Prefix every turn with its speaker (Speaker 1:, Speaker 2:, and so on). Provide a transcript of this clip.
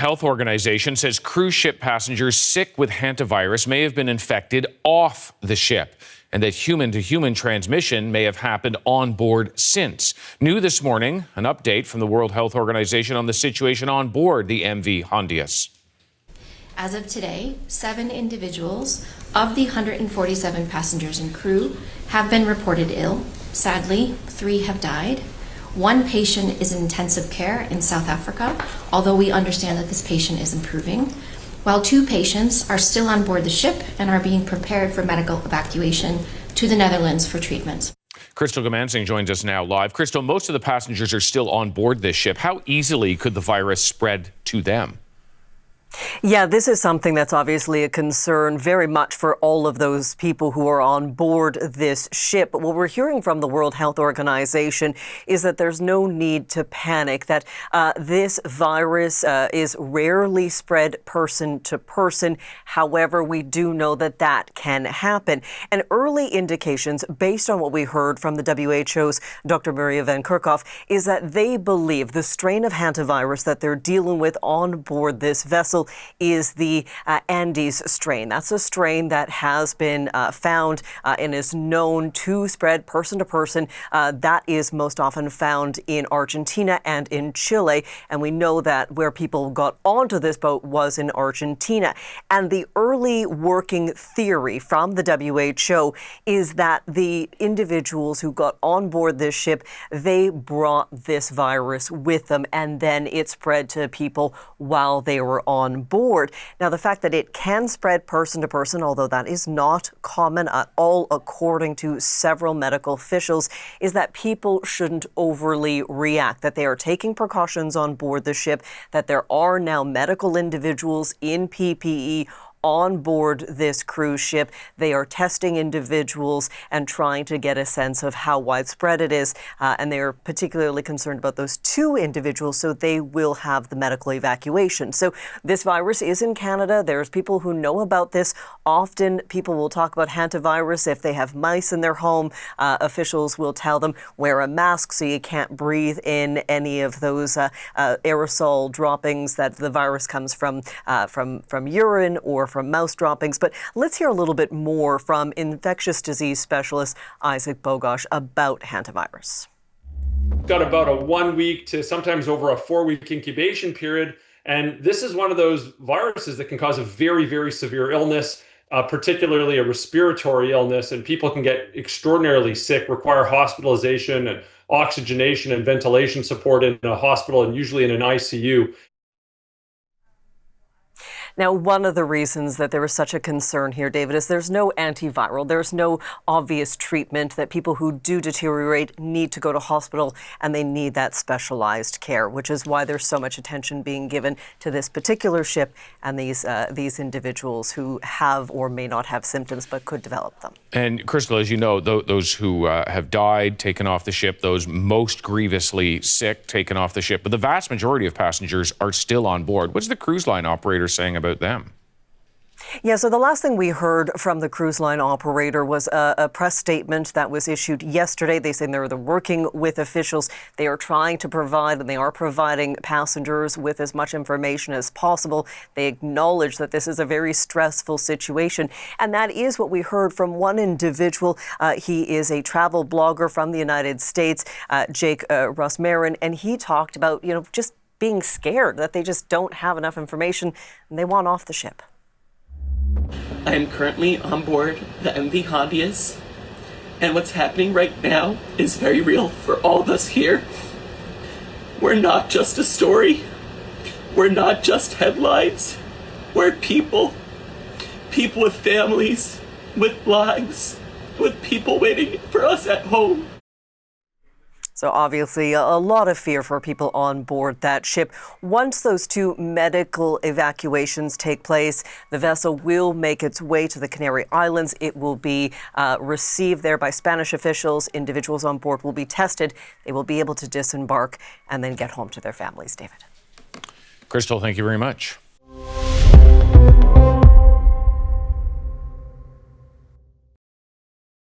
Speaker 1: Health Organization says cruise ship passengers sick with hantavirus may have been infected off the ship, and that human-to-human transmission may have happened on board since. New this morning, an update from the World Health Organization on the situation on board the MV Hondius.
Speaker 2: As of today, 7 individuals of the 147 passengers and crew have been reported ill. Sadly, 3 have died. 1 patient is in intensive care in South Africa, although we understand that this patient is improving, while 2 patients are still on board the ship and are being prepared for medical evacuation to the Netherlands for treatment.
Speaker 1: Crystal Gamansing joins us now live. Crystal, most of the passengers are still on board this ship. How easily could the virus spread to them?
Speaker 3: Yeah, this is something that's obviously a concern very much for all of those people who are on board this ship. But what we're hearing from the World Health Organization is that there's no need to panic, that this virus is rarely spread person to person. However, we do know that that can happen. And early indications, based on what we heard from the WHO's Dr. Maria Van Kerkhove, is that they believe the strain of hantavirus that they're dealing with on board this vessel is the Andes strain. That's a strain that has been found and is known to spread person to person. That is most often found in Argentina and in Chile. And we know that where people got onto this boat was in Argentina. And the early working theory from the WHO is that the individuals who got on board this ship, they brought this virus with them, and then it spread to people while they were on board. Now, the fact that it can spread person to person, although that is not common at all, according to several medical officials, is that people shouldn't overly react, that they are taking precautions on board the ship, that there are now medical individuals in PPE on board this cruise ship. They are testing individuals and trying to get a sense of how widespread it is. And they are particularly concerned about those 2 individuals, so they will have the medical evacuation. So this virus is in Canada. There's people who know about this. Often people will talk about hantavirus if they have mice in their home. Officials will tell them, wear a mask so you can't breathe in any of those aerosol droppings that the virus comes from urine or from mouse droppings. But let's hear a little bit more from infectious disease specialist Isaac Bogosh about hantavirus.
Speaker 4: Got about a 1 week to sometimes over a 4-week incubation period. And this is one of those viruses that can cause a very, very severe illness, particularly a respiratory illness. And people can get extraordinarily sick, require hospitalization and oxygenation and ventilation support in a hospital and usually in an ICU.
Speaker 3: Now, one of the reasons that there is such a concern here, David, is there's no antiviral. There's no obvious treatment, that people who do deteriorate need to go to hospital and they need that specialized care, which is why there's so much attention being given to this particular ship and these individuals who have or may not have symptoms but could develop them.
Speaker 1: And Crystal, as you know, those who have died, taken off the ship, those most grievously sick, taken off the ship, but the vast majority of passengers are still on board. What's the cruise line operator saying about them?
Speaker 3: Yeah, so the last thing we heard from the cruise line operator was a press statement that was issued yesterday. They say they're working with officials. They are trying to provide, and they are providing passengers with as much information as possible. They acknowledge that this is a very stressful situation. And that is what we heard from one individual. He is a travel blogger from the United States, Jake Rossmarin, and he talked about, just being scared that they just don't have enough information and they want off the ship.
Speaker 5: I am currently on board the MV Hondius, and what's happening right now is very real for all of us here. We're not just a story. We're not just headlines. We're people. People with families, with lives, with people waiting for us at home.
Speaker 3: So obviously a lot of fear for people on board that ship. Once those 2 medical evacuations take place, the vessel will make its way to the Canary Islands. It will be received there by Spanish officials. Individuals on board will be tested. They will be able to disembark and then get home to their families, David.
Speaker 1: Crystal, thank you very much.